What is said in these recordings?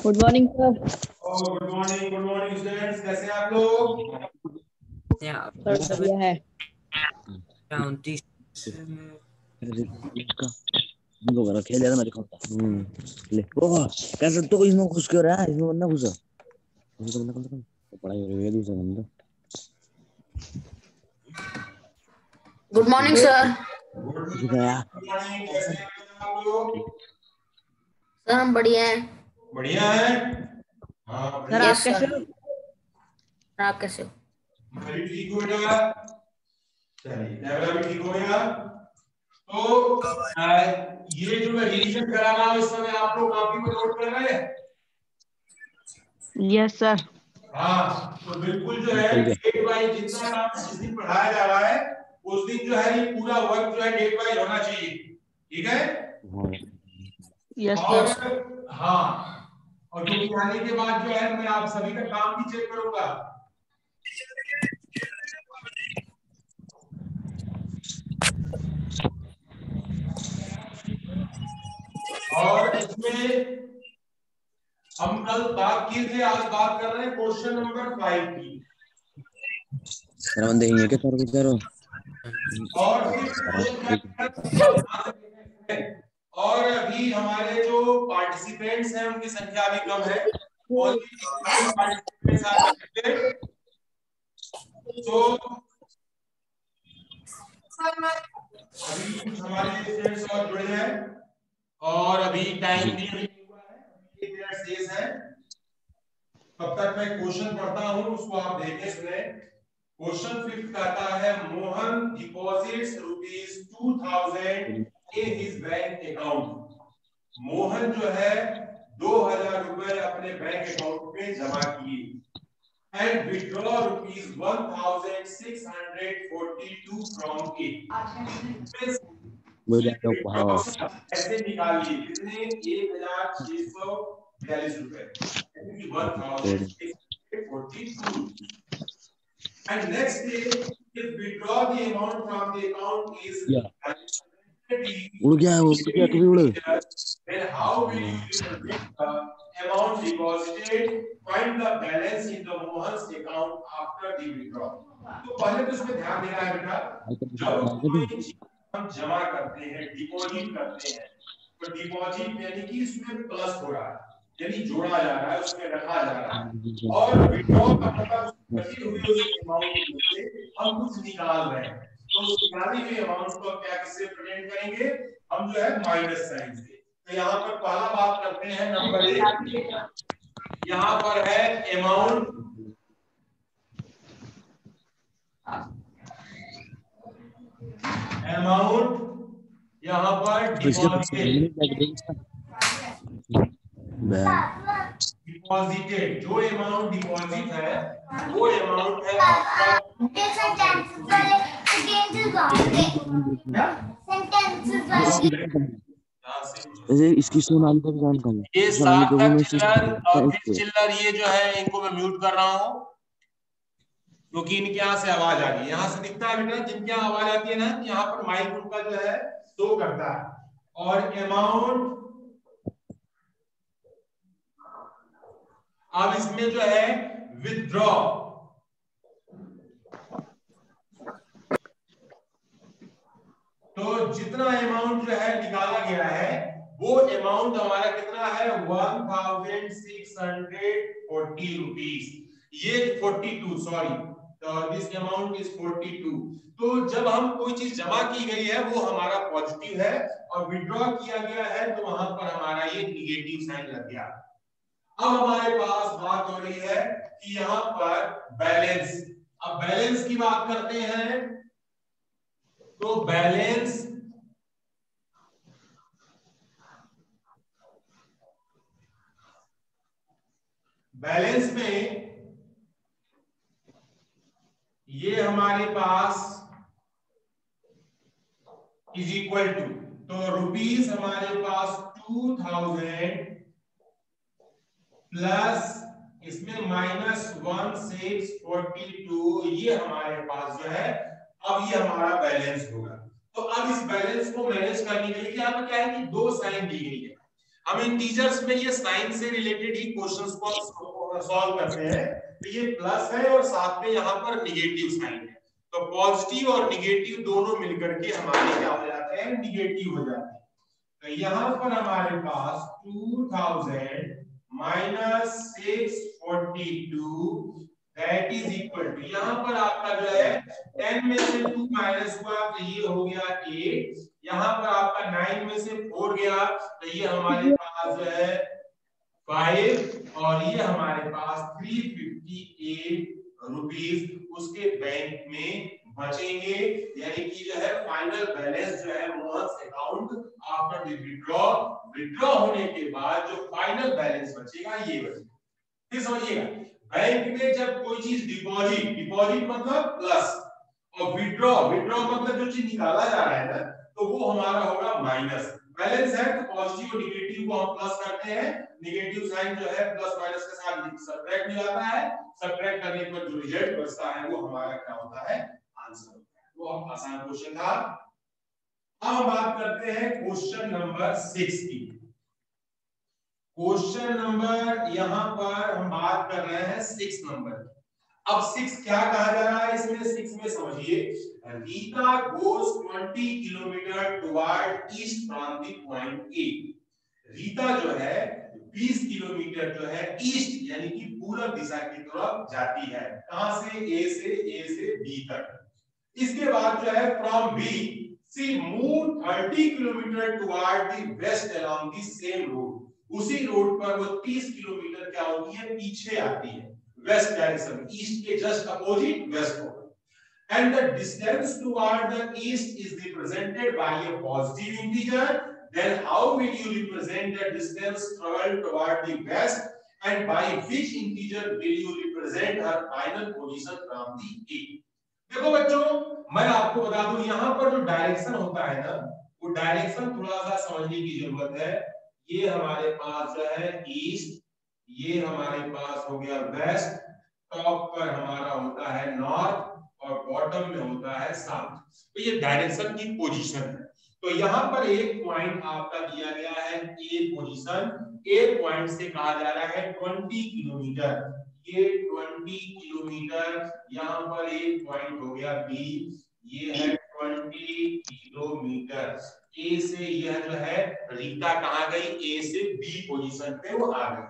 Good morning sir. Good morning students, कैसे हैं आप लोग? सर बढ़िया है। 34 लोग रखे ले मैं दिखाऊंगा। ले ओ कैसे तो इसमें घुस क्यों रहा है? इसमें बंदा घुसा तो बंदा कम तो पढ़ाई हो रही है दूसरा बंदा। Good morning sir. Good morning, कैसे हैं आप लोग? सर हम बढ़िया हैं। बढ़िया है। हाँ सर आप कैसे हो? आप कैसे हो? मैं ठीक हूँ बेटा। चलिए डेवलप भी ठीक हो गया। तो ये जो मैं रिवीजन करा रहा हूँ इस समय आप लोग कॉपी पर नोट कर रहे हैं? Yes sir. हाँ, तो बिल्कुल जो है डेट वाइज जितना काम जिस दिन पढ़ाया जा रहा है उस दिन जो है ये पूरा वर्क जो है डेट वाइज होना चाहिए। ठीक है? यस और सर। हाँ, और क्योंकि आने के बाद जो है मैं आप सभी का काम भी चेक करूंगा। और इसमें हम कल बात किए थे, आज बात कर रहे हैं क्वेश्चन नंबर 5 की। बंदे ही है क्या सर बेचारो? और और अभी हमारे जो पार्टिसिपेंट्स हैं उनकी संख्या अभी कम है। पार्टिसिपेंट्स आ सकते हैं। तो अभी कुछ हमारे स्टूडेंट्स और जुड़े हैं और अभी टाइम भी नहीं हुआ है, अभी 1 मिनट शेष है। तब तक मैं क्वेश्चन पढ़ता हूं, उसको आप देखें सुने। क्वेश्चन 5 कहता है Mohan deposits ₹2000 in his bank account. Mohan जो है 2000 रुपए अपने बैंक अकाउंट में जमा किए and withdraw ₹1642 from it। ऐसे निकालिए कितने? 1642 रुपए, 1642। And next day, if withdraw the amount from the account is उड़ गया वो, क्या कभी उड़? then how will you calculate the amount deposited? Find the balance in the Mohan's account after the withdrawal. तो पहले तो इसमें ध्यान देना है बेटा, जब कोई चीज हम जमा करते हैं, डिपॉजिट करते हैं, तो डिपॉजिट यानी कि इसमें प्लस हो रहा है, यानी जोड़ा जा रहा है, उसमें रखा जा रहा है। और विड्रॉ का मतलब बची हुई उस अमाउंट में से हम कुछ निकाल रहे हैं, तो उस निकाली हुई अमाउंट को क्या किससे प्रेजेंट करेंगे? हम जो है माइनस साइन से। तो यहाँ पर पहला बात करते हैं नंबर 1, यहाँ पर है अमाउंट, यहाँ पर डिपॉजिटेड, जो अमाउंट डिपॉजिट है वो अमाउंट है आपका। इसकी सोनाली का भी जान कम है। ये सार्थक चिल्लर और फिर चिल्लर, ये जो है इनको मैं म्यूट कर रहा हूँ क्योंकि इनके यहाँ से आवाज आ रही है। यहाँ से दिखता है बेटा, जिनके यहाँ आवाज आती है ना, यहाँ पर माइक उनका जो है शो करता है। और अमाउंट, अब इसमें जो है विथड्रॉ, तो जितना अमाउंट जो है निकाला गया है वो अमाउंट हमारा कितना है? 1640 रुपीस। ये 42, सॉरी, दिस अमाउंट इज 42। तो जब हम कोई चीज जमा की गई है वो हमारा पॉजिटिव है और विड्रॉ किया गया है तो वहां पर हमारा ये निगेटिव साइन लग गया। अब हमारे पास बात हो रही है कि यहां पर बैलेंस। अब बैलेंस की बात करते हैं तो बैलेंस में ये हमारे पास इज इक्वल टू, तो रुपीस हमारे पास 2000 प्लस इसमें -1642, ये हमारे पास जो है अब ये हमारा बैलेंस होगा। तो अब इस बैलेंस को मैनेज करने के लिए यहाँ पर क्या है कि 2 साइन दी गई है। हम इंटीजर्स में ये साइन से रिलेटेड ही क्वेश्चंस को सॉल्व करते हैं। तो ये प्लस है और साथ में यहाँ पर निगेटिव साइन है, तो पॉजिटिव और निगेटिव दोनों मिलकर के हमारे क्या हो जाते हैं, निगेटिव हो जाते हैं। तो यहाँ पर हमारे पास 2000 minus 642 that is equal to, यहाँ पर आपका जो है 10 में से 2 माइनस हुआ तो ये हो गया 8, यहाँ पर आपका 9 में से 4 गया तो ये हमारे पास जो है 5 और ये हमारे पास 358 रुपीस उसके बैंक में बचेंगे, यानी कि जो है फाइनल बैलेंस जो है Mohan's account after the withdraw होने के बाद जो फाइनल बैलेंस बचेगा ये बचेगा। फिर समझिएगा, बैंक में जब कोई चीज डिपॉजिट मतलब प्लस और विड्रॉ मतलब जो चीज निकाला जा रहा है ना, तो वो हमारा होगा माइनस। बैलेंस है तो पॉजिटिव और निगेटिव को हम प्लस करते हैं, निगेटिव साइन जो है प्लस माइनस के साथ सब्ट्रैक्ट में आता है, सब्ट्रैक्ट करने पर जो रिजल्ट बचता है वो हमारा क्या होता है, आंसर होता है। वो आसान क्वेश्चन था। अब हम बात करते हैं क्वेश्चन नंबर 6 की। क्वेश्चन नंबर यहाँ पर हम बात कर रहे हैं 6 नंबर। अब 6 क्या कहा जा रहा है इसमें, 6 में समझिए, Rita goes 20 kilometre toward east from the point a. Rita जो है 20 किलोमीटर जो है ईस्ट यानी कि पूर्व दिशा की तरफ जाती है। कहां से, ए से बी तक। इसके बाद जो है from B C move 30 kilometre toward the west along the same road. उसी रोड पर वो 30 किलोमीटर क्या होती है, पीछे आती है, वेस्ट डायरेक्शन, ईस्ट के जस्ट अपोजिट वेस्ट होगा। And the distance toward the east is represented by a positive integer. Then how will you represent the distance traveled toward the west, and by which integer will you represent her final position from the A? देखो बच्चों, मैं आपको बता दूं यहाँ पर जो direction होता है ना, वो डायरेक्शन थोड़ा सा समझने की जरूरत है। ये हमारे पास जो है ईस्ट, ये हमारे पास हो गया वेस्ट, टॉप पर हमारा होता है नॉर्थ और बॉटम में होता है साउथ। तो ये डायरेक्शन की पोजीशन है। तो यहाँ पर एक पॉइंट आपका दिया गया है ए पोजीशन, ए पॉइंट से कहा जा रहा है 20 किलोमीटर, ये 20 किलोमीटर, यहाँ पर एक पॉइंट हो गया बी, ये है 20 किलोमीटर। ए से यह जो है रीता कहाँ गई, ए से बी पोजीशन पे वो आ गई।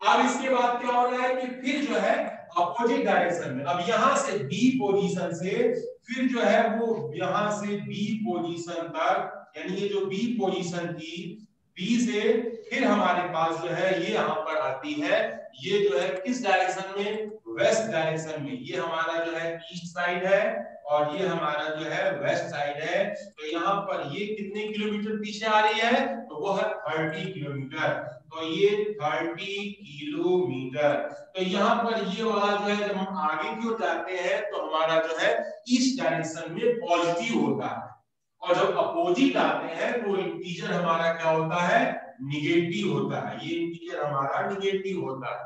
अब इसके बाद क्या हो रहा है कि फिर जो है अपोजिट डायरेक्शन में, अब यहां से बी पोजीशन से फिर जो है वो यहां से बी पोजीशन तक, यानी ये जो बी पोजीशन थी, बी से फिर हमारे पास जो है ये यहां पर आती है, ये जो है किस डायरेक्शन में, वेस्ट डायरेक्शन में। ये हमारा जो है ईस्ट साइड है और ये हमारा जो है वेस्ट साइड है। तो यहाँ पर ये कितने किलोमीटर पीछे आ रही है, तो वो है 30 किलोमीटर। तो ये 30 किलोमीटर। तो यहाँ पर ये वाला जो है, जब हम आगे की ओर जाते हैं तो हमारा जो है ईस्ट डायरेक्शन में पॉजिटिव होता है, और जब अपोजिट आते हैं तो इंटीजर हमारा क्या होता है, निगेटिव होता है। ये इंटीजर हमारा निगेटिव होता है।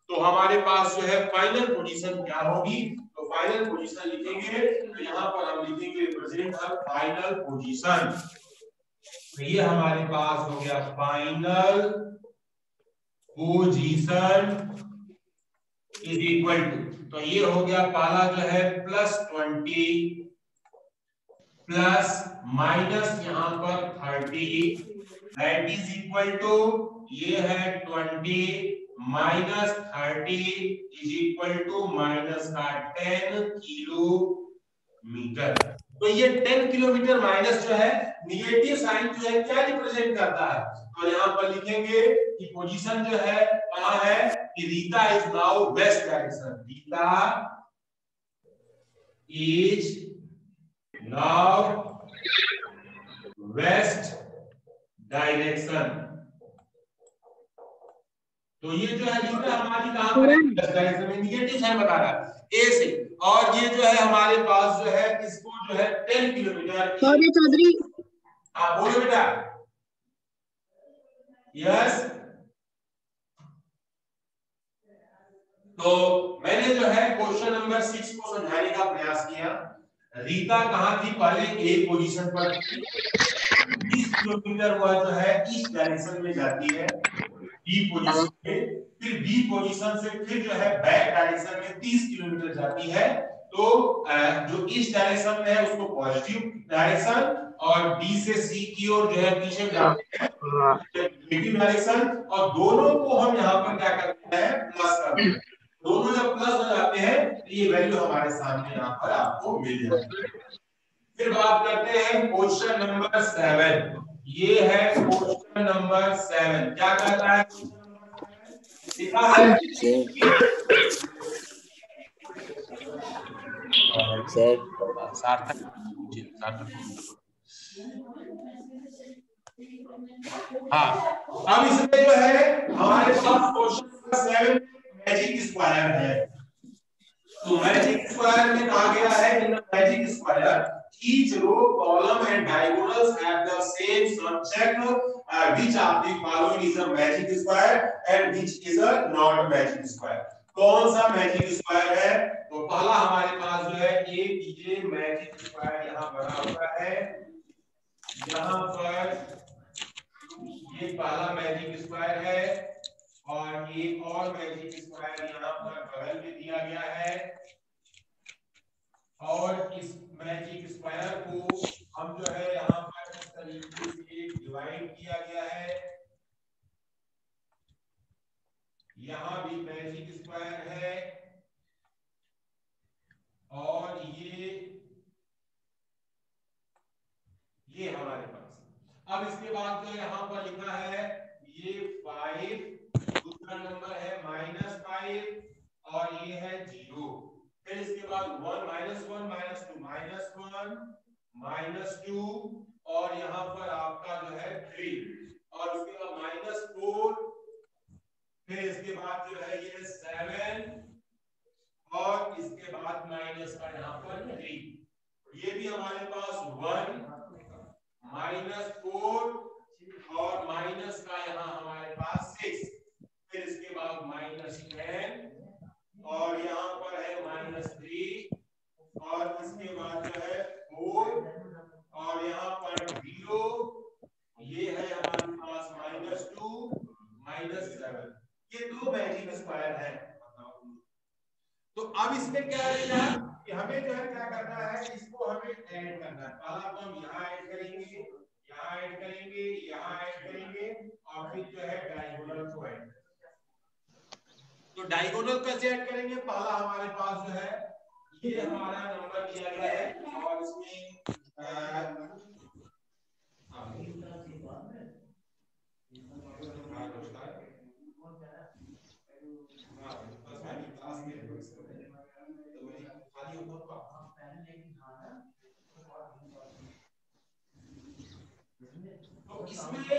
तो हमारे पास जो है फाइनल पोजीशन क्या होगी, तो फाइनल पोजीशन लिखेंगे, तो यहाँ पर हम लिखेंगे रिप्रेजेंट हर फाइनल पोजीशन। तो ये हमारे पास हो गया final position is equal to, तो ये हो गया पहला जो है +20 प्लस माइनस यहाँ पर 30 दैट इज इक्वल टू, ये है 20 minus 30 is equal to minus का 10 किलोमीटर। तो ये 10 किलोमीटर माइनस जो है निगेटिव साइन जो है क्या रिप्रेजेंट करता है, तो यहाँ पर लिखेंगे कि पोजीशन जो है कहाँ है, कि Rita is now west direction, Rita is now west direction. तो ये जो है रीता हमारी कहां पर है, वेस्ट डायरेक्शन में, निगेटिव साइन बता रहा है ए से। और ये जो है हमारे पास जो है इसको जो है 10 किलोमीटर। चौधरी, हाँ बोलो बेटा। यस, तो मैंने जो है क्वेश्चन नंबर 6 को समझाने का प्रयास किया। रीता कहां थी, पहले ए पोजीशन पर थी, 20 किलोमीटर वह जो है ईस्ट डायरेक्शन में जाती है बी पोजीशन में, फिर बी पोजीशन से फिर जो है बैक डायरेक्शन में 30 किलोमीटर जाती है। तो जो ईस्ट डायरेक्शन में है उसको पॉजिटिव डायरेक्शन, और बी से सी की ओर जो है पीछे जाते हैं नेगेटिव डायरेक्शन, और दोनों को हम यहाँ पर क्या करते हैं प्लस करते हैं। दोनों जब प्लस हो जाते हैं तो ये वैल्यू हमारे सामने यहाँ पर आपको मिल जाती है। फिर बात करते हैं क्वेश्चन नंबर 7। ये है क्वेश्चन नंबर 7। क्या कहता है लिखा है सार्थक। हाँ, अब इसमें जो है हमारे पास क्वेश्चन नंबर 7 मैजिक स्क्वायर है। तो मैजिक स्क्वायर में कहा गया है in magic square each row, column and diagonals have the same sum. Check which of the following is a magic square and which is a not magic square. कौन सा magic square है? तो पहला हमारे पास जो है ये मैजिक स्क्वायर यहाँ बना हुआ है। यहाँ पर ये पहला मैजिक स्क्वायर है और ये और मैजिक स्क्वायर यहाँ पर बगल में दिया गया है, और इस मैजिक स्क्वायर को हम जो है यहाँ पर इस तरीके से डिवाइड किया गया है। यहाँ भी मैजिक स्क्वायर है और ये हमारे पास। अब इसके बाद जो यहाँ पर लिखा है ये 5, दूसरा नंबर है -5 और ये है 0। फिर इसके बाद 1 -1 -2 -2 और यहाँ पर आपका जो है 3 और उसके बाद -4, फिर इसके बाद जो है ये 7 और इसके बाद माइनस का यहाँ पर 3। ये भी हमारे पास 1 -4 और माइनस का यहाँ हमारे पास 6, फिर इसके बाद -10 और यहाँ पर है -3 और इसके बाद जो है 4 और यहाँ पर 0, ये है हमारे पास -2 -7। ये दो मैजिक स्क्वायर है। तो अब इसमें क्या है कि हमें जो है क्या करना है, इसको हमें ऐड करना है। पहला तो हम यहाँ ऐड करेंगे, यहाँ ऐड करेंगे, यहाँ ऐड करेंगे और फिर जो है डायगोनल को ऐड। तो डायगोनल कैसे ऐड करेंगे? पहला हमारे पास जो है ये हमारा नंबर दिया गया है और इसमें तो इसमें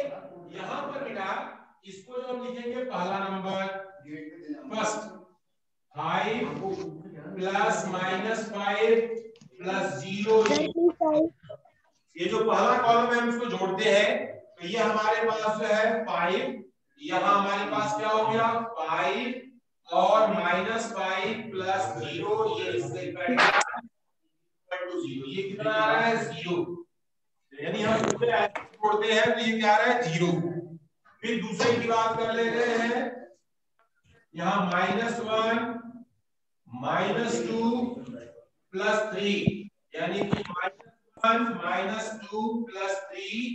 यहाँ पर बेटा इसको जो हम लिखेंगे पहला नंबर फर्स्ट 5 +- 5 + 0। ये जो पहला कॉलम है हम इसको जोड़ते हैं तो ये हमारे पास जो है 5, यहाँ हमारे पास क्या हो गया 5 और -5 + 0, ये इससे कट गया = 0। ये कितना आ रहा है 0, यानी हम जोड़ते हैं तो ये क्या आ रहा है 0। फिर दूसरे की बात कर लेते हैं, यहाँ -1 -2 + 3, यानी कि -1 -2 + 3,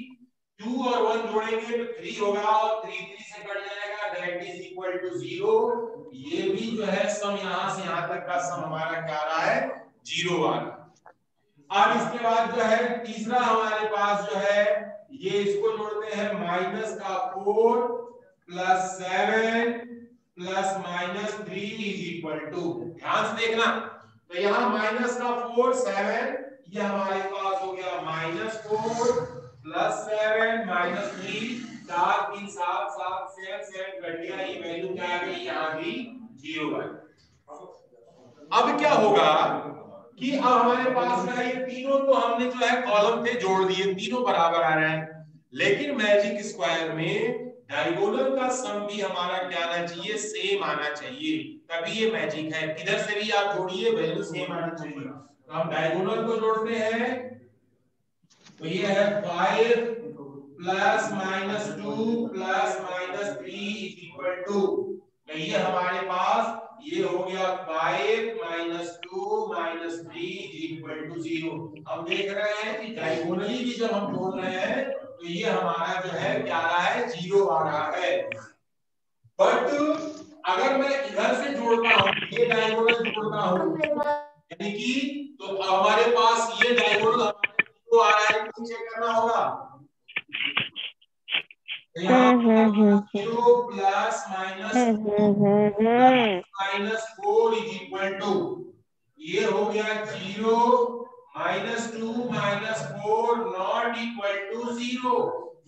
2 और 1 जोड़ेंगे तो 3 होगा और 3 3 से कट जाएगा, दैट इज इक्वल टू 0। ये भी जो है सम यहाँ से यहाँ तक का सम हमारा क्या आ रहा है 0 आ रहा। अब इसके बाद जो है तीसरा हमारे पास जो है ये इसको जोड़ते हैं -4 + 7 + -3 = ध्यान से देखना। तो यहाँ -4 7, ये हमारे पास हो गया -4 + 7 -3, 4 3 7 7 7 कट गया, ये वैल्यू क्या आ गई यहाँ भी 0 है। अब क्या होगा कि अब हमारे पास में ये तीनों तो हमने जो है कॉलम थे जोड़ दिए, तीनों बराबर आ रहे हैं, लेकिन मैजिक स्क्वायर में डायगोनल का सम भी हमारा क्या आना चाहिए सेम आना चाहिए, तभी ये मैजिक है। किधर से भी आप जोड़िए वैल्यू सेम आनी चाहिए। तो हम डायगोनल को जोड़ते हैं तो ये है 5 plus minus 2 plus minus 3 is equal to, तो ये हमारे पास ये हो गया 5 minus 2 minus 3 is equal to 0। हम देख रहे हैं कि डायगोनली भी जब हम जोड़ रहे हैं तो ये हमारा जो है क्या आ रहा है, 0 आ रहा है। बट अगर मैं इधर से जोड़ता हूं, ये डायगोनल जोड़ता हूं, यानी कि तो हमारे पास ये डायगोनल हमारे 0 आ रहा है, तो चेक करना होगा। Zero plus minus minus 4 is equal to, ये हो गया 0 minus 2 minus 4 not equal to 0।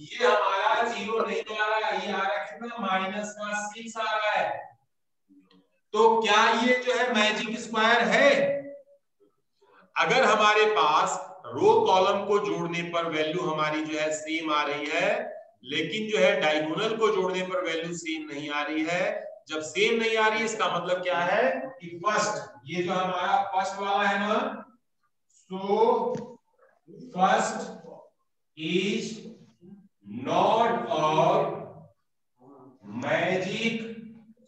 ये हमारा 0 नहीं आ रहा है, ये आ रहा है कितना, माइनस का 6 आ रहा है। तो क्या ये जो है मैजिक स्क्वायर है? अगर हमारे पास रो कॉलम को जोड़ने पर वैल्यू हमारी जो है सेम आ रही है, लेकिन जो है डायगोनल को जोड़ने पर वैल्यू सेम नहीं आ रही है, जब सेम नहीं आ रही है इसका मतलब क्या है कि फर्स्ट, ये जो हमारा फर्स्ट वाला है ना, so first is not a magic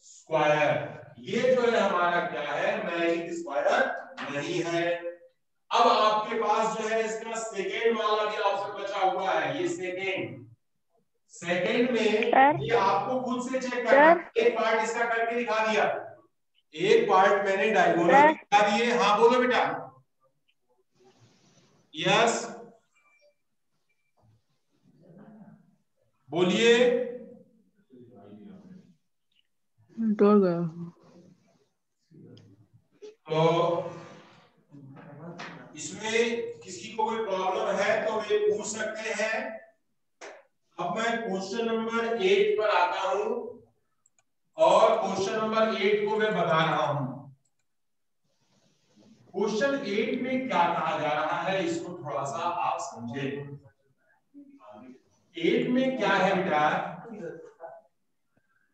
square. ये जो है हमारा क्या है, मैजिक स्क्वायर नहीं है। अब आपके पास जो है इसका सेकेंड वाला भी ऑप्शन बचा हुआ है, ये सेकेंड में ये आपको खुद से चेक करना है। एक पार्ट इसका करके दिखा दिया, एक पार्ट मैंने डायगोनल दिखा दिए। हाँ बोलो बेटा। यस बोलिए। तो इसमें किसी को कोई प्रॉब्लम है तो वे पूछ सकते हैं। अब मैं क्वेश्चन नंबर 8 पर आता हूं और क्वेश्चन नंबर 8 को मैं बता रहा हूं। क्वेश्चन 8 में क्या कहा जा रहा है इसको थोड़ा सा आप समझे। 8 में क्या है बेटा,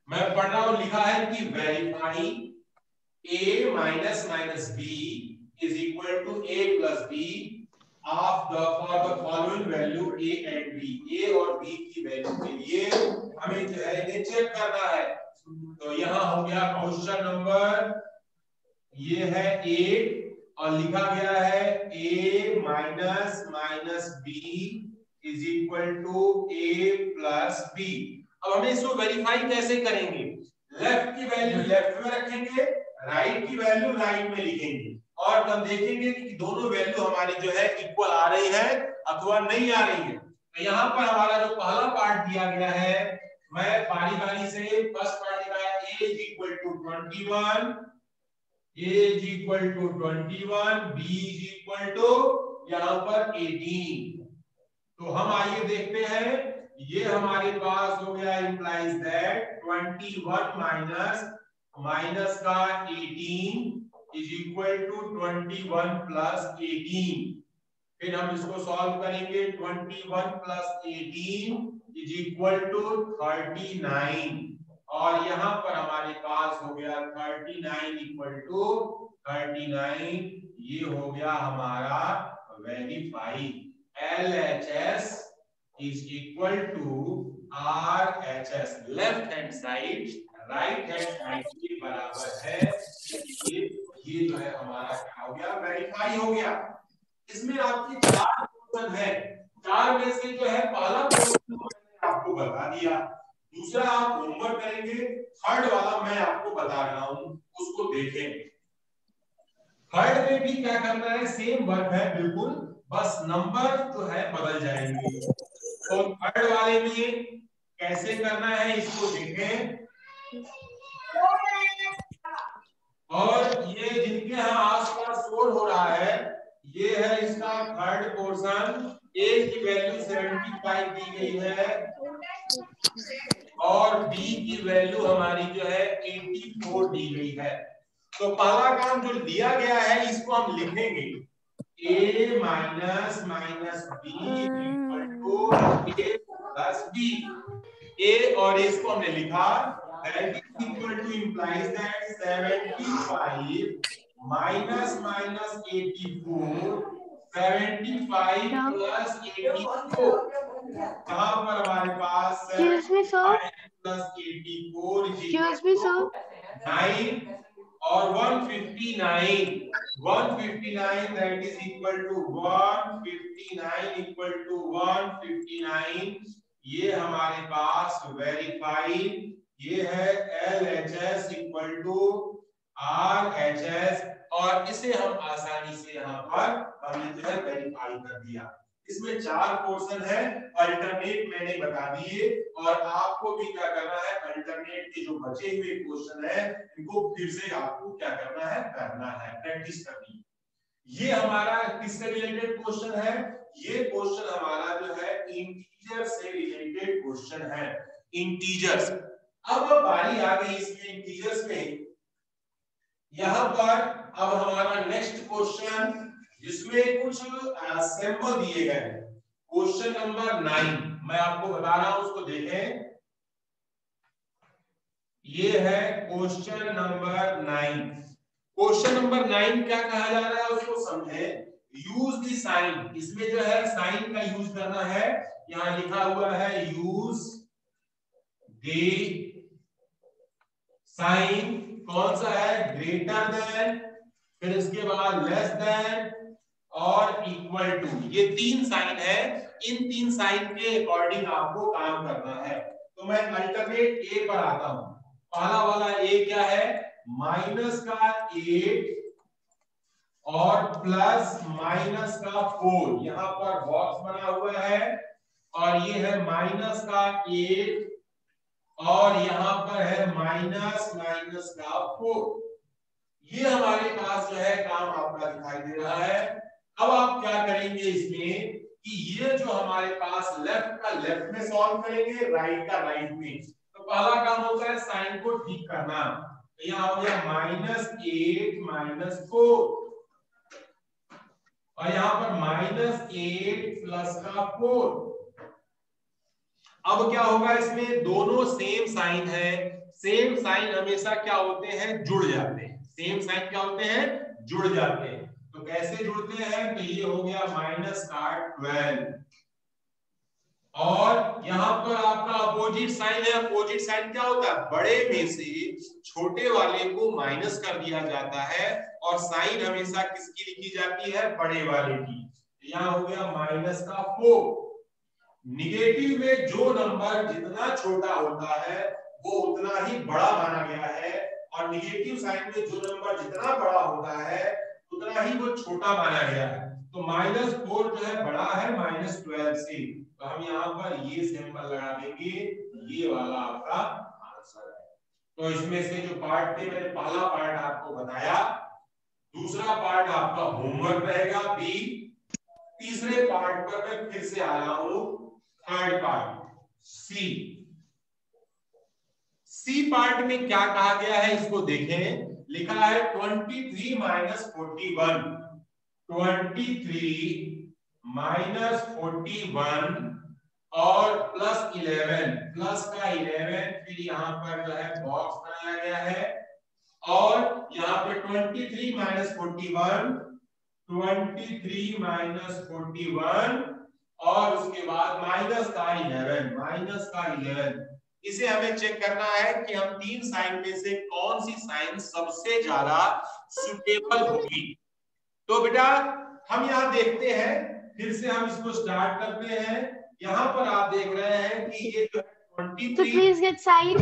मैं पढ़ रहा हूं, लिखा है कि verify a minus minus b is equal to a plus b of the for the following value a and b। a और b की वैल्यू के लिए हमें जो है इन्हें चेक करना है। तो यहां हो गया क्वेश्चन नंबर, ये है 8 और लिखा गया है a minus minus b is equal to a plus b। अब हमें इसको वेरीफाई कैसे करेंगे? लेफ्ट की वैल्यू लेफ्ट में रखेंगे, राइट की वैल्यू राइट में लिखेंगे और तब देखेंगे कि दोनों वैल्यू हमारी जो है इक्वल आ रही है अथवा नहीं आ रही है। तो यहाँ पर हमारा जो पहला पार्ट दिया गया है, मैं बारी बारी से फर्स्ट पार्ट लिखा है a is equal to 21, a is equal to 21, b is equal to यहाँ पर 18। तो हम आइए देखते हैं, ये हमारे पास हो गया इंप्लाइज दैट 21 माइनस माइनस का 18 इज इक्वल टू 21 प्लस 18। फिर हम इसको सॉल्व करेंगे, 21 प्लस 18 इज इक्वल टू 39 और यहाँ पर हमारे पास हो गया 39 इक्वल टू 39। ये हो गया हमारा verify. LHS is equal to RHS, left hand side right hand side के बराबर है। ये जो है हमारा क्या हो गया, वेरीफाई हो गया। इसमें आपके 4 क्वेश्चन है, 4 में से जो है पहला क्वेश्चन मैंने आपको बता दिया, दूसरा आप होमवर्क करेंगे, थर्ड वाला मैं आपको बता रहा हूं, उसको देखें। थर्ड में भी क्या करना है, सेम वर्क है बिल्कुल, बस नंबर जो है बदल जाएंगे। तो थर्ड वाले में कैसे करना है इसको देखें। और ये जिनके यहाँ आसपास शोर हो रहा है, ये है इसका थर्ड पोर्शन। a की वैल्यू 75 दी गई है और b की वैल्यू हमारी जो है 84 दी गई है। तो पहला काम जो दिया गया है इसको हम लिखेंगे, a minus minus b equal to a plus b। a और इसको हमने लिखा, that is equal to implies that 75 minus minus 84 75 plus 84, कहाँ पर हमारे पास 75 प्लस 84 9 और 159 that is equal to 159 ये हमारे पास वेरीफाइड, ये है LHS इक्वल टू RHS, और इसे हम आसानी से यहाँ पर हमने जो है वेरीफाई कर दिया। इसमें 4 पोर्शन है, अल्टरनेट मैंने बता दिए, और आपको भी क्या करना है, अल्टरनेट के जो बचे हुए क्वेश्चन है इनको फिर से आपको क्या करना है, प्रैक्टिस करनी है। ये हमारा किससे रिलेटेड क्वेश्चन है, ये क्वेश्चन हमारा जो है इंटीजर से रिलेटेड क्वेश्चन है, इंटीजर्स। अब बारी आ गई इसमें इंटीजर्स में, यहां पर अब हमारा नेक्स्ट क्वेश्चन जिसमें कुछ सिंबल दिए गए हैं, क्वेश्चन नंबर 9 मैं आपको बता रहा हूं, उसको देखें। ये है क्वेश्चन नंबर 9। क्वेश्चन नंबर 9 क्या कहा जा रहा है उसको समझे। यूज द साइन, इसमें जो है साइन का यूज करना है, यहां लिखा हुआ है यूज द साइन, कौन सा है, ग्रेटर देन, फिर इसके बाद लेस देन और इक्वल टू, ये 3 साइन है। इन 3 साइन के अकॉर्डिंग आपको काम करना है। तो मैं अल्टरनेट ए पर आता हूं। पहला वाला ए क्या है, माइनस का 8 और प्लस माइनस का 4, यहां पर बॉक्स बना हुआ है, और ये है माइनस का 8 और यहां पर है माइनस का 4। ये हमारे पास जो है काम आपका दिखाई दे रहा है। अब आप क्या करेंगे इसमें कि ये जो हमारे पास लेफ्ट का लेफ्ट में सॉल्व करेंगे, राइट का राइट में। तो पहला काम होता है साइन को ठीक करना। तो यहाँ हो गया -8 -4, और यहाँ पर -8 प्लस का 4। अब क्या होगा, इसमें दोनों सेम साइन है, सेम साइन हमेशा क्या होते हैं, जुड़ जाते हैं। सेम साइन क्या होते हैं, जुड़ जाते हैं। तो कैसे जुड़ते हैं, तो ये हो गया -12, और यहां पर आपका अपोजिट साइन है। अपोजिट साइन क्या होता है, बड़े में से छोटे वाले को माइनस कर दिया जाता है, और साइन हमेशा किसकी लिखी जाती है, बड़े वाले की। यहाँ हो गया -4। निगेटिव में जो नंबर जितना छोटा होता है वो उतना ही बड़ा माना गया है, और निगेटिव साइन में जो नंबर जितना बड़ा होता है उतना ही वो छोटा माना गया है। तो -4 जो है बड़ा है -12 से, तो हम यहाँ पर ये सिंबल लगा देंगे, ये वाला आपका आंसर है। तो इसमें से जो पार्ट थे, मैंने पहला पार्ट आपको बताया, दूसरा पार्ट आपका होमवर्क रहेगा बी, तीसरे पार्ट पर मैं फिर से आ रहा हूं, थर्ड पार्ट सी पार्ट में क्या कहा गया है इसको देखें। लिखा है 23 - 41, 23 - 41 और +11, प्लस का 11, फिर यहाँ पर जो है बॉक्स बनाया गया है, और यहाँ पे 23 - 41, 23 - 41 और उसके बाद -11। इसे हमें चेक करना है कि हम 3 साइन में से कौन सी साइन सबसे ज्यादा सुटेबल होगी। तो बेटा हम यहाँ देखते हैं, फिर से हम इसको स्टार्ट करते हैं। यहाँ पर आप देख रहे हैं कि ये जो 23, प्लीज गेट साइन।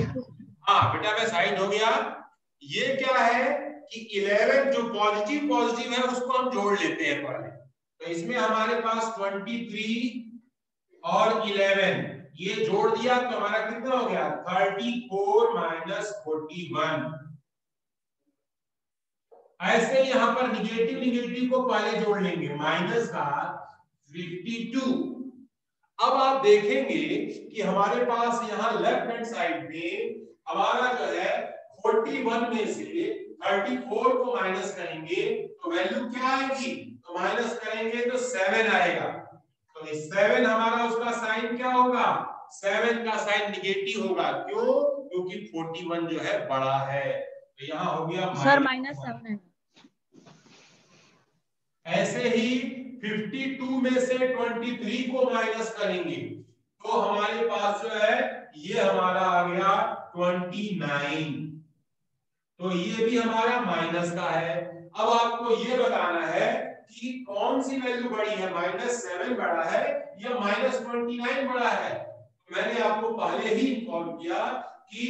हाँ बेटा मैं साइन हो गया। ये क्या है कि 11 जो पॉजिटिव है उसको हम जोड़ लेते हैं पहले। तो इसमें हमारे पास 23 और 11 ये जोड़ दिया तो हमारा कितना हो गया, 34 - 41। ऐसे ही यहां पर निगेटिव को पहले जोड़ लेंगे, -52। अब आप देखेंगे कि हमारे पास यहाँ लेफ्ट हैंड साइड में हमारा जो है 41 में से 34 को माइनस करेंगे तो वैल्यू क्या आएगी, तो माइनस करेंगे तो 7 आएगा। तो 7 हमारा उसका साइन क्या होगा, 7 का साइन निगेटिव होगा। क्यों, क्योंकि 41 जो है बड़ा है। तो यहाँ हो गया सर -7 है। ऐसे ही 52 में से 23 को माइनस करेंगे तो हमारे पास जो है ये हमारा आ गया 29। तो ये भी हमारा माइनस का है। अब आपको ये बताना है कि कौन सी वैल्यू बड़ी है, -7 बड़ा है या -29 बड़ा है। मैंने आपको पहले ही इन्फॉर्म किया कि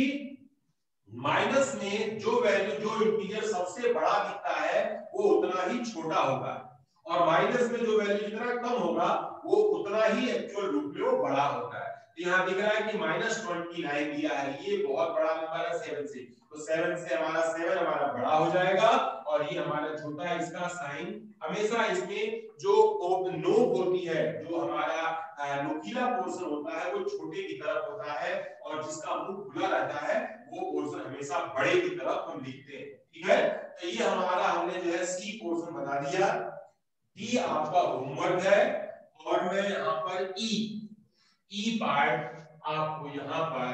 माइनस में जो वैल्यू, जो इंटीजर सबसे बड़ा दिखता है वो उतना ही छोटा होगा, और माइनस में जो वैल्यू जितना कम होगा वो उतना ही एक्चुअल रूप में वो बड़ा होता है। तो यहाँ दिख रहा है कि -29 दिया है, ये बहुत बड़ा नंबर है 7 से, तो 7 से हमारा 7 हमारा बड़ा हो जाएगा और ये हमारा छोटा है। इसका साइन हमेशा इसमें जो नोक होती है, जो हमारा नुकीला पोर्शन होता है वो छोटे की तरफ होता है, और जिसका मुंह खुला रहता है वो पोर्शन हमेशा बड़े की तरफ हम लिखते हैं। ठीक है, तो ये हमारा हमने जो है सी पोर्शन बता दिया। डी आपका होमवर्क है, और मैं यहाँ पर ई पार्ट आपको यहाँ पर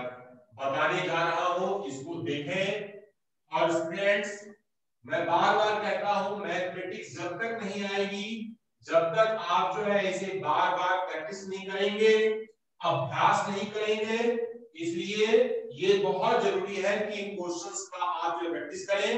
बताने जा रहा हूँ, इसको देखें। और स्टूडेंट्स, मैं बार बार कहता हूँ मैथमेटिक्स जब तक नहीं आएगी, जब तक आप जो है इसे बार बार प्रैक्टिस नहीं करेंगे, अभ्यास नहीं करेंगे, इसलिए ये बहुत जरूरी है कि इन क्वेश्चंस का आप जो प्रैक्टिस करें।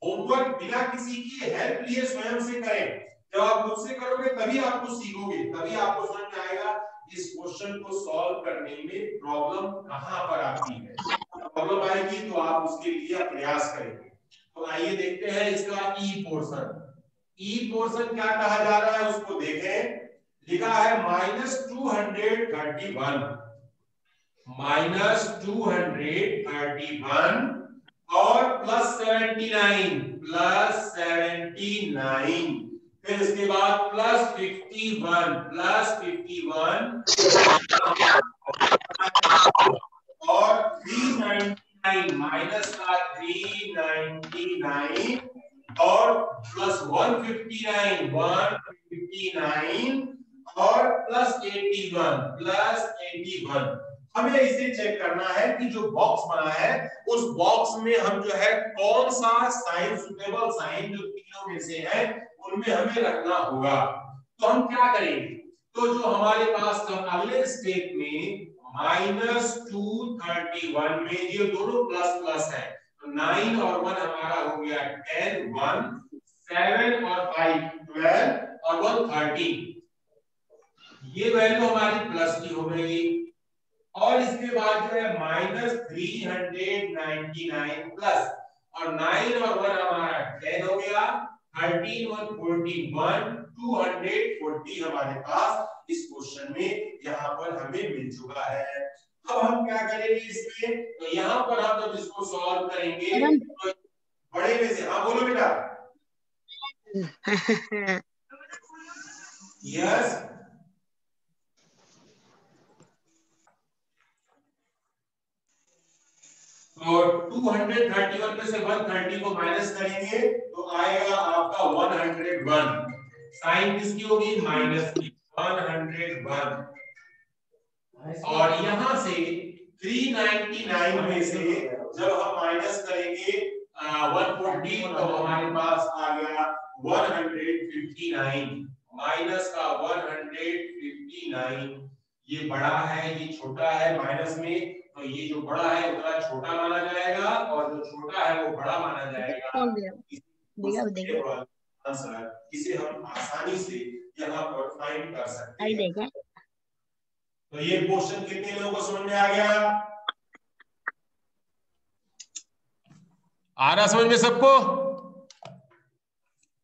होमवर्क बिना किसी की हेल्प लिए स्वयं से करें। जब आप खुद से करोगे तभी आपको सीखोगे, तभी आपको समझ में आएगा इस क्वेश्चन को सॉल्व करने में प्रॉब्लम कहां पर आती है। प्रॉब्लम आएगी तो आप उसके लिए प्रयास करेंगे। तो आइए देखते हैं इसका ई पोर्शन। ई पोर्शन क्या कहा जा रहा है उसको देखें। लिखा है -231 और +79 फिर इसके बाद +51 और 399 माइनस का 399 और +159 और +81 हमें इसे चेक करना है कि जो बॉक्स बना है उस बॉक्स में हम जो है कौन सा साइन, सुटेबल साइन जो तीनों में से है उनमें हमें रखना होगा। तो हम क्या करेंगे, तो जो हमारे पास अगले स्टेप में -231 में ये दोनों प्लस है, तो 9 और 1 हमारा हो गया 10, 1 7 और 5 12 और 1 13। ये वैल्यू हमारी प्लस की हो गई। और इसके बाद जो है -399 प्लस और 9 और 1 हमारा 10 हो गया, 13 1 41 240 हमारे पास इस क्वेश्चन में यहाँ पर हमें मिल चुका है। अब हम क्या करेंगे इसमें, तो यहाँ पर हम जब इसको सॉल्व करेंगे तो बड़े में से, हाँ बोलो बेटा। यस, और 231 में से 130 को माइनस करेंगे तो आएगा आपका 101। साइन किसकी होगी, माइनस की, 101। और यहां से 399 में से जब हम माइनस करेंगे 140 तो हमारे पास आ गया 159 माइनस का 159। ये बड़ा है ये छोटा है माइनस में, तो ये जो बड़ा है उतना छोटा माना जाएगा और जो छोटा है वो बड़ा माना जाएगा। आंसर इसे हम आसानी से यहाँ पर फाइंड कर सकते हैं। तो ये क्वेश्चन कितने लोगों को समझ में आ गया? आ रहा समझ में सबको?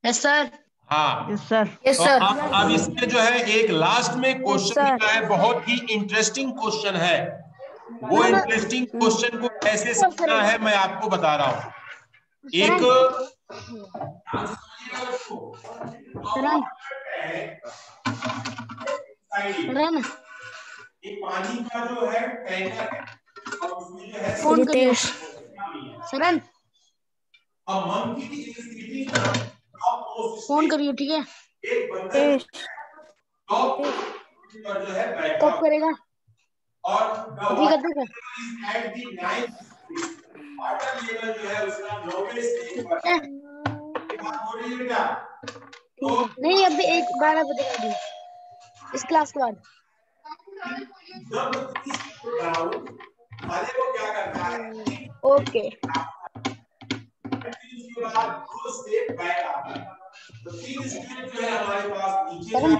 Yes sir. हाँ यस सर। Yes sir. अब इसमें जो है एक लास्ट में क्वेश्चन लिखा है, बहुत ही इंटरेस्टिंग क्वेश्चन है। वो इंटरेस्टिंग क्वेश्चन को कैसे समझना है मैं आपको बता रहा हूँ। एक पानी का जो है टैंकर है और उसमें जो है सरन अब मंकी की स्थिति फोन करियो, ठीक है? एक बंदर टॉप पर जो है बैठा कब करेगा और at the ninth water level जो है उसका 9वें स्टेज पर है। बात हो रही है क्या? नहीं अभी 12 बजे का भी इस क्लास के बाद। जब डाउन पहले वो क्या करता है, ओके उसके बाद 2 स्टेप बैक आता है। तो 3 स्टेप जो है हमारे पास नीचे करण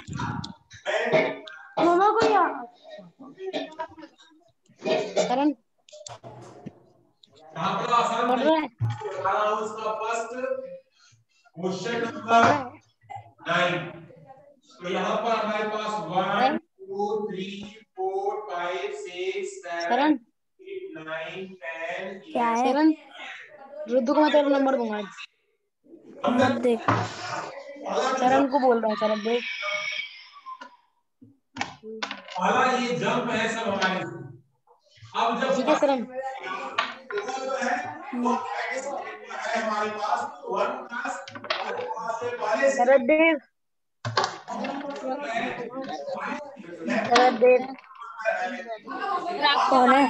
बैक। दोनों को या करण यहाँ पर आसान पढ़ रहा है बता रहा हूँ इसका फर्स्ट क्वेश्चन पढ़ नंबर रहा है 9। तो यहाँ पर हमारे पास 1 2 3 4 5 6 7 करण 8 9 10 क्या है? करण रुद्र को मैं तेरा नंबर दूंगा आज। मत देख। करण को बोल रहा है करण देख। पहला ये जंप है सब हमारे। अब जब ठीक है करण जो है वो है हमारे पास 1 प्लस पहले से करण देख करण देख कौन है?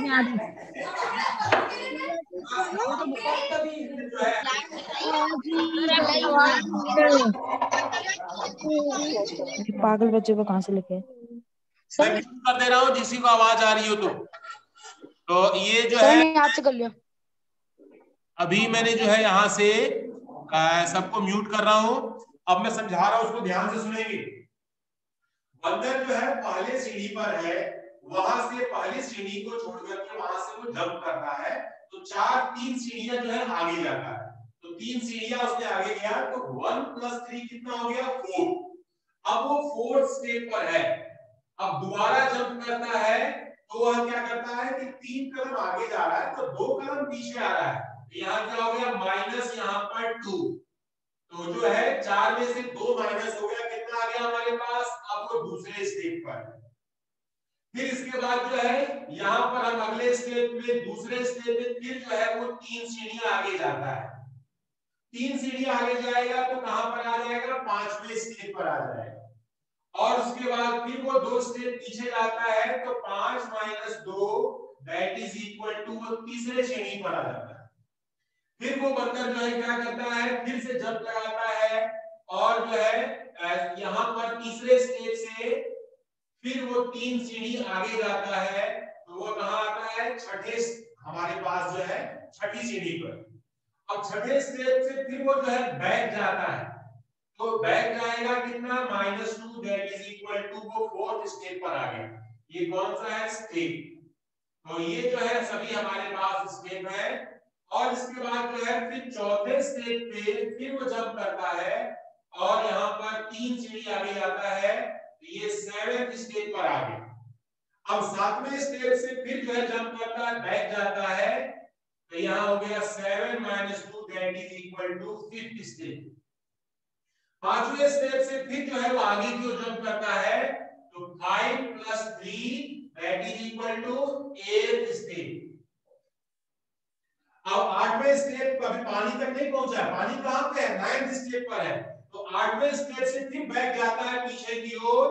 पागल बच्चे को कहाँ से लेके मैं म्यूट कर दे रहा हूँ जिसी को आवाज आ रही हो। तो ये जो है याद से कर लिया। अभी मैंने जो है यहाँ से सबको म्यूट कर रहा हूँ। अब मैं समझा रहा हूँ उसको ध्यान से सुनेंगे। बंदर जो है पहले सीढ़ी पर है, वहां से पहली सीढ़ी को छोड़ करके वहां से वो जंप करता है तो 3 सीढ़ियां जो है आगे जाता है। तो 3 सीढ़ियां उसने आगे गया तो 1 + 3 कितना हो गया 4। अब वो 4th स्टेप पर है। अब दोबारा जंप करता है तो वह क्या करता है कि 3 कदम आगे जा रहा है तो 2 कदम पीछे आ रहा है। यहाँ क्या हो गया माइनस यहाँ पर 2। तो जो है 4 में से 2 माइनस हो गया, कितना आ गया हमारे पास। अब वो दूसरे स्टेप पर। फिर इसके बाद जो है यहाँ पर हम अगले स्टेप में दूसरे स्टेप में फिर जो है वो 3 सीढ़ियां आगे जाता है। 3 सीढ़ियां आगे जाएगा तो कहां पर आ जाएगा 5वें स्टेप पर आ जाएगा। और उसके बाद फिर वो 2 स्टेप पीछे जाता है तो 5 - 2 = वो तीसरे सीढ़ी पर आ जाता है। फिर वो बंदर जो है क्या करता है फिर से जंप लगाता है और जो है यहाँ पर तीसरे स्टेप से फिर वो 3 सीढ़ी आगे जाता है तो वो कहां आता है छठे हमारे पास जो है छठी सीढ़ी पर। अब छठे स्टेप से फिर वो जो है बैक जाता है तो बैक जाएगा कितना -2 वो 4th स्टेप पर आ गया। ये कौन सा है स्टेप। तो ये जो है सभी हमारे पास स्टेप है। और इसके बाद जो है फिर चौथे स्टेप पे फिर वो जंप करता है और यहाँ पर 3 सीढ़ी आगे जाता है तो ये 7th स्टेप पर आ गया। अब 7वें स्टेप से फिर जो है जंप करता है बैक जाता है तो यहाँ हो गया 7 - 2 5th स्टेप। 5वें स्टेप से फिर जो है वो आगे की ओर जंप करता है तो 5 + 3 8th स्टेप। अब 8वें स्टेप अभी पानी तक नहीं पहुंचा है, पानी कहां पे है 9th स्टेप पर है। तो 8वें स्टेप से फिर बैक जाता है पीछे की ओर।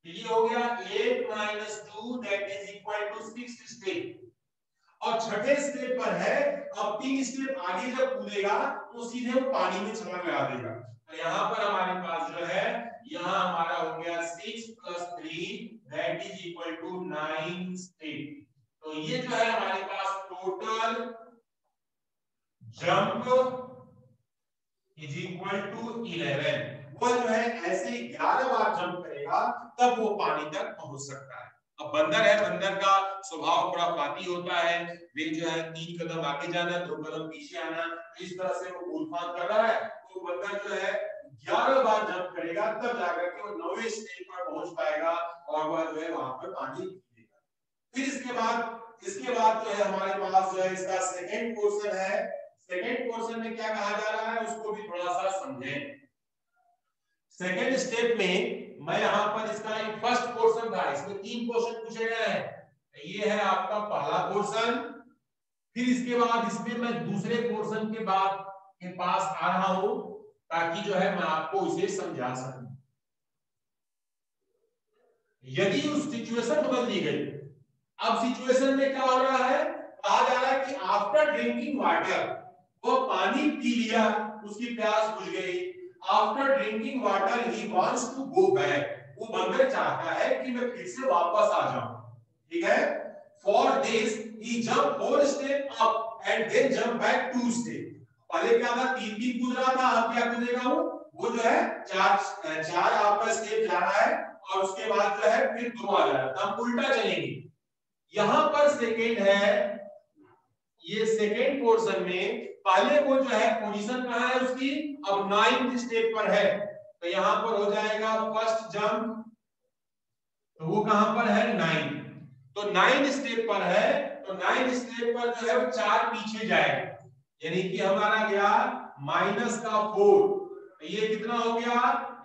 ये हो गया 8 - 2 6th स्टेप। और छठे स्टेप पर है। अब 3 स्टेप आगे जब कूदेगा तो सीधे वो पानी में छलांग लगा देगा। तो यहाँ पर हमारे पास जो है यहाँ हमारा हो गया 6 + 3 9 स्टेप। तो ये जो है हमारे पास टोटल जंप = 11। वो जो है ऐसे 11 बार जंप करेगा तब वो पानी तक पहुंच सकता है। अब बंदर है, बंदर का स्वभाव बड़ा पाती होता है। वे जो है 3 कदम आगे जाना 2 कदम पीछे आना इस तरह से वो उलफान कर रहा है। तो बंदर जो है 11 बार जंप करेगा तब जाकर के वो 9वें स्टेप पर पहुंच पाएगा और वह जो है वहां पर पानी पीएगा। फिर इसके बाद जो है हमारे पास जो है इसका सेकंड पोर्शन है। सेकंड पोर्शन में क्या कहा जा रहा है उसको भी थोड़ा सा समझें। सेकंड स्टेप में मैं यहाँ पर इसका एक फर्स्ट पोर्शन था, इसमें 3 क्वेश्चन पूछे गए हैं। ये है आपका पहला पोर्शन। फिर इसके बाद इसमें मैं दूसरे पोर्शन के पास आ रहा हूं ताकि जो है मैं आपको इसे समझा सकूं। यदि उस सिचुएशन बदल दी गई, अब सिचुएशन में क्या हो रहा है, कहा जा रहा है कि आफ्टर ड्रिंकिंग वाटर वो पानी पी लिया, उसकी प्यास बुझ गई। After drinking water he wants to go back. वो बंदर चाहता है कि मैं फिर से वापस आ जाऊं, ठीक है। For this he jump 4 step up and then jump back 2 step. पहले क्या था, 3 कूद रहा था, अब क्या कूदेगा वो जो है 4 आपका स्टेप जा रहा है और उसके बाद जो है फिर 2 आ जा रहा है। हम उल्टा चलेंगे। यहां पर सेकेंड है, ये सेकेंड पोर्शन में पहले वो जो है पोजीशन कहां है उसकी, अब 9th स्टेप पर है, तो यहां पर हो जाएगा फर्स्ट जंप, तो वो कहां पर है 9, तो 9 स्टेप पर है, तो 9 स्टेप पर जो है वो 4 पीछे जाएगा, यानी कि हमारा गया -4, तो ये कितना हो गया,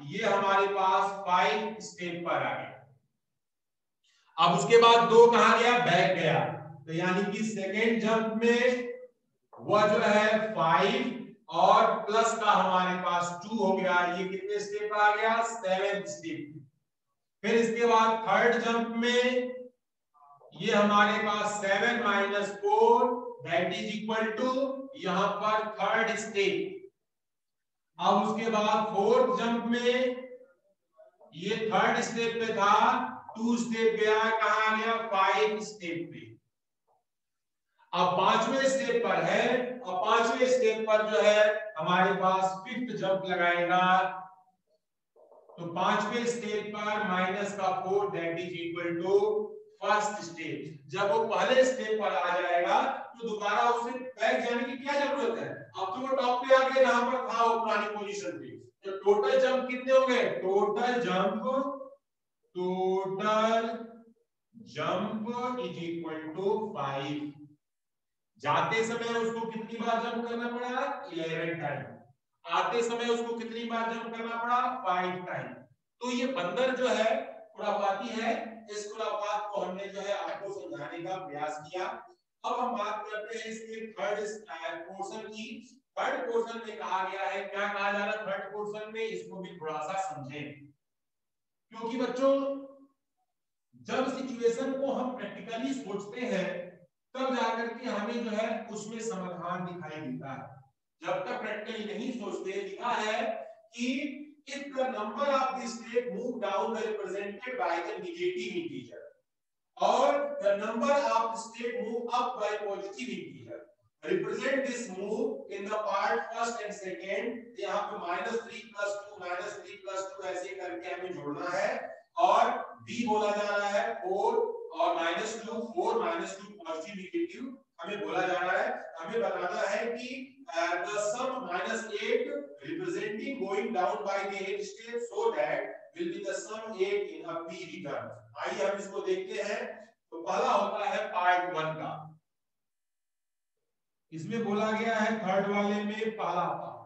ये हमारे पास 5 स्टेप पर आ गया। अब उसके बाद 2 कहां गया, बैक गया, तो यानी कि सेकेंड जंप में वह जो है 5 और प्लस का हमारे पास 2 हो गया, ये कितने स्टेप आ गया, 7 स्टेप। फिर इसके बाद थर्ड जंप में ये हमारे पास 7 - 4 दैट इज इक्वल टू यहां पर थर्ड स्टेप। अब उसके बाद फोर्थ जंप में ये थर्ड स्टेप पे था, 2 स्टेप गया, कहां गया, 5 स्टेप पे। अब 5वें स्टेप पर है, अब 5वें स्टेप पर जो है हमारे पास फिफ्थ जंप लगाएगा, तो 5वें स्टेप पर -4 that is equal to first step. जब वो पहले स्टेप पर आ जाएगा तो दोबारा उसे बैक जाने की क्या जरूरत है, अब तो वो टॉप पे आ गया जहां पर था वो पुरानी पोजीशन पे। तो टोटल जंप कितने हो गए, total jump is equal to 5। जाते समय उसको कितनी बार जंप करना पड़ा, 11 टाइम। आते समय उसको कितनी बार जंप करना पड़ा, 5 टाइम। तो ये बंदर जो है खुरापाती है, इस खुरापात को हमने जो है आपको समझाने का प्रयास किया। अब हम बात करते हैं इसके थर्ड पोर्शन की। थर्ड पोर्शन में कहा गया है, क्या कहा जा रहा है थर्ड पोर्शन में, इसको भी थोड़ा सा समझें, क्योंकि बच्चों जब सिचुएशन को हम प्रैक्टिकली सोचते हैं तब जाकर के हमें जो है उसमें समाधान दिखाई देता है। जब तक प्रैक्टिकली नहीं सोचते, लिखा है कि if the number of the step move down the represented by the negative integer or the number of the step move up by positive integer, represent this move in the part first and second। यहाँ पे -3 + 2 -3 + 2 ऐसे करके हमें जोड़ना है, और b बोला जा रहा है 4 और -2 4 -2 पॉजिटिव नेगेटिव हमें बोला जा रहा है। हमें बताना है कि the sum -8 representing going down by the 8 step so that will be the sum 8 in a p return। आइए हम इसको देखते हैं। तो पहला होता है पार्ट 1 का, इसमें बोला गया है थर्ड वाले में पहला पार्ट।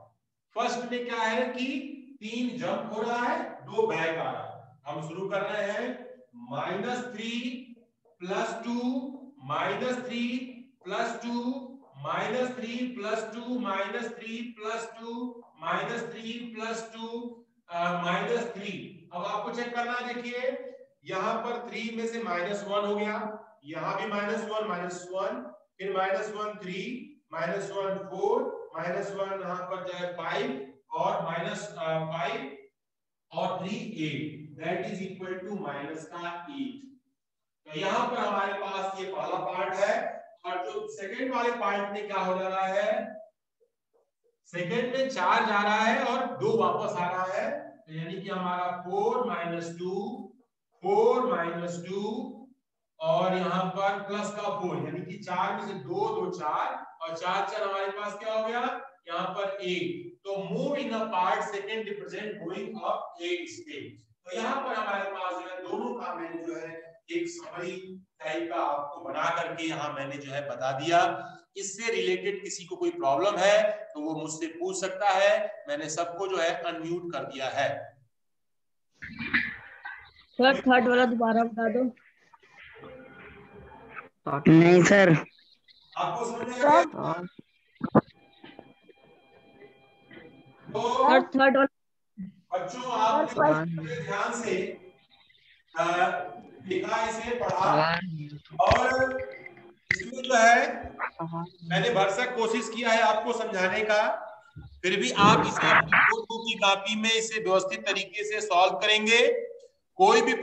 फर्स्ट में क्या है कि 3 जंप हो रहा है, 2 बैक आ रहा है। हम शुरू कर रहे हैं -3 + 2 -3 + 2 -3 + 2 -3 + 2 -3 + 2 -3। अब आपको चेक करना है, देखिए यहां पर 3 में से -1 हो गया, यहां भी -1 -1, फिर -1 3 -1 4 -1 यहां पर जो है 5 और -5 और 3 8 दैट इज इक्वल टू -8। तो यहां पर हमारे पास ये पहला पार्ट है। और जो सेकंड वाले पार्ट में क्या हो रहा है, सेकंड में 4 जा रहा है और 2 वापस आ रहा है, तो यानी कि हमारा 4 - 2 4 - 2 और यहां पर प्लस का 4, यानी कि 4 में से 2 2 4 और 4 4 हमारे पास क्या हो गया, यहाँ पर 8। तो move in a part second represent going up 8 step. तो यहाँ पर हमारे पास जो है दोनों का मैंने जो है एक समरी टाइप का आपको बना करके यहाँ मैंने जो है बता दिया। इससे रिलेटेड किसी को कोई प्रॉब्लम है तो वो मुझसे पूछ सकता है। मैंने सबको जो है अनम्यूट कर दिया है। सर थर्ड वाला दोबारा बता दो। नहीं सर, आपको समझ में आ गया? तो थर्ड वाला बच्चों आपने ध्यान से लिखा, इसे पढ़ा, और इसमें जो है मैंने भरसक कोशिश किया है आपको समझाने का। फिर भी आप इसे अपनी नोटबुक की कॉपी में इसे व्यवस्थित तरीके से सॉल्व करेंगे। कोई भी